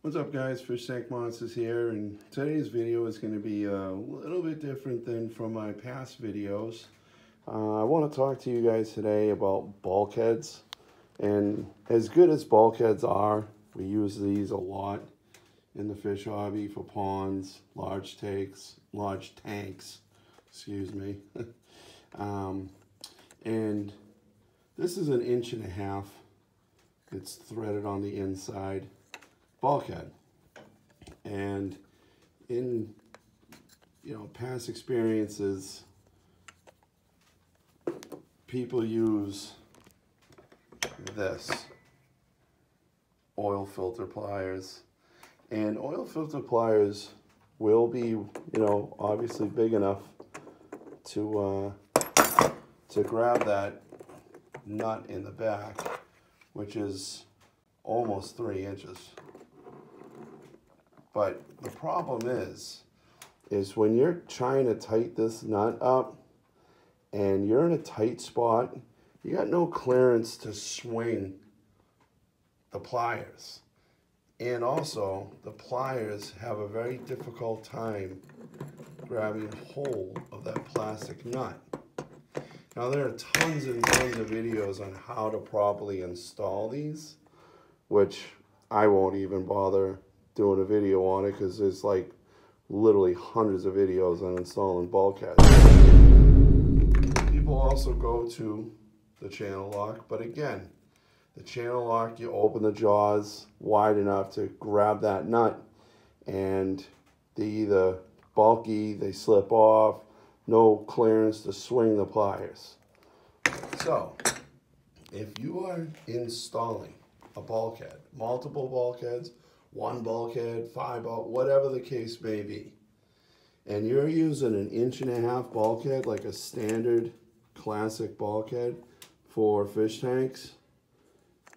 What's up guys, Fish Tank Monsters here, and today's video is going to be a little bit different than from my past videos. I want to talk to you guys today about bulkheads, and as good as bulkheads are, we use these a lot in the fish hobby for ponds, large tanks, excuse me. And this is 1.5 inches. It's threaded on the inside bulkhead, and in past experiences, people use this oil filter pliers, and oil filter pliers will be obviously big enough to grab that nut in the back, which is almost 3 inches. But the problem is when you're trying to tighten this nut up and you're in a tight spot, you got no clearance to swing the pliers. And also, the pliers have a very difficult time grabbing hold of that plastic nut. Now, there are tons and tons of videos on how to properly install these, which I won't even bother doing a video on it because there's like literally hundreds of videos on installing bulkheads. People also go to the channel lock, but again, the channel lock, you open the jaws wide enough to grab that nut, and they either bulky, they slip off, no clearance to swing the pliers. So, if you are installing a bulkhead, multiple bulkheads, 1 bulkhead, 5 bulkhead, whatever the case may be, and you're using 1.5 inch bulkhead, like a standard classic bulkhead for fish tanks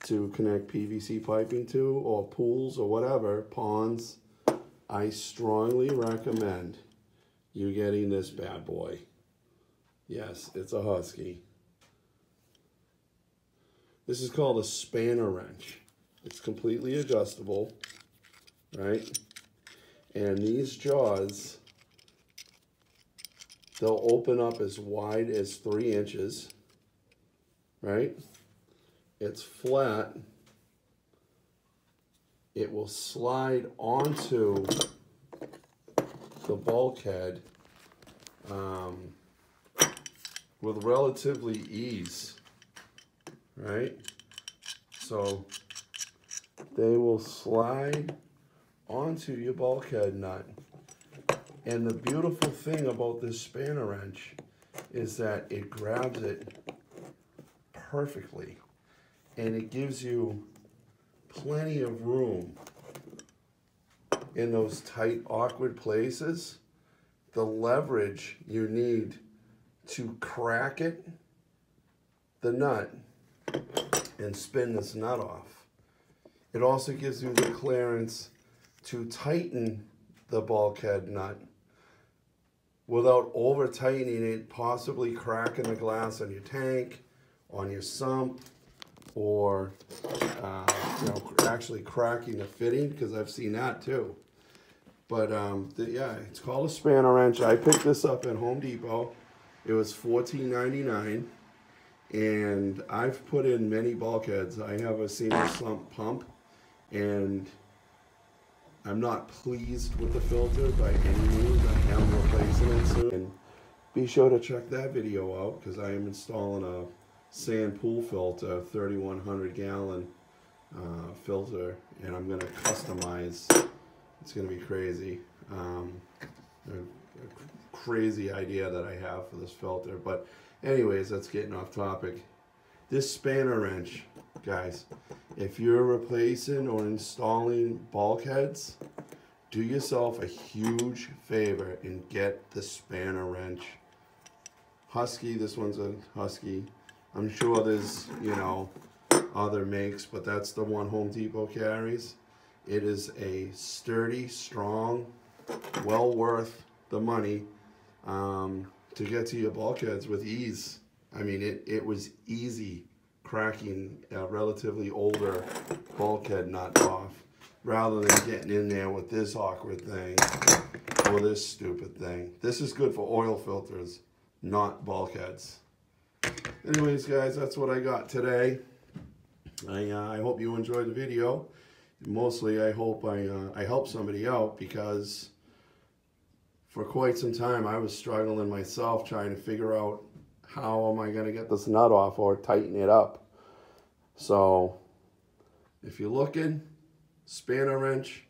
to connect PVC piping to, or pools or whatever, ponds, I strongly recommend you getting this bad boy. Yes, it's a Husky. This is called a spanner wrench. It's completely adjustable, right? And these jaws, they'll open up as wide as 3 inches, right? It's flat. It will slide onto the bulkhead with relatively ease, right? So they will slide onto your bulkhead nut. And the beautiful thing about this spanner wrench is that it grabs it perfectly, and it gives you plenty of room in those tight, awkward places. The leverage you need to crack it, the nut, and spin this nut off. It also gives you the clearance to tighten the bulkhead nut without over tightening it, possibly cracking the glass on your tank, on your sump, or actually cracking the fitting, because I've seen that too. But yeah, it's called a spanner wrench. I picked this up at Home Depot. It was $14.99, and I've put in many bulkheads. I have a single sump pump, and I'm not pleased with the filter by any means. I am replacing it soon. And be sure to check that video out, because I am installing a sand pool filter, 3,100 gallon filter, and I'm going to customize. It's going to be crazy. A crazy idea that I have for this filter. But anyways, that's getting off topic. This spanner wrench, guys, if you're replacing or installing bulkheads, do yourself a huge favor and get the spanner wrench. Husky, this one's a Husky. I'm sure there's, other makes, but that's the one Home Depot carries. It is a sturdy, strong, well worth the money to get to your bulkheads with ease. I mean, it was easy cracking a relatively older bulkhead nut off. rather than getting in there with this awkward thing or this stupid thing. This is good for oil filters, not bulkheads. Anyways, guys, that's what I got today. I hope you enjoyed the video. Mostly, I hope I helped somebody out, because for quite some time I was struggling myself trying to figure out how am I going to get this nut off or tighten it up. So if you're looking, spanner wrench,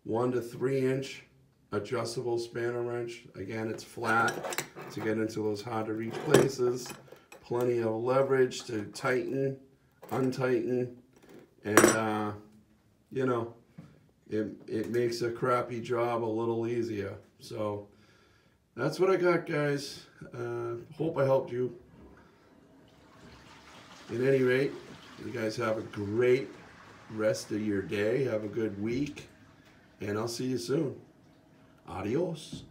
1 to 3 inch adjustable spanner wrench. Again, it's flat to get into those hard to reach places. Plenty of leverage to tighten, untighten, and you know, it makes a crappy job a little easier. So that's what I got, guys. Hope I helped you. At any rate, you guys have a great rest of your day. Have a good week, and I'll see you soon. Adios.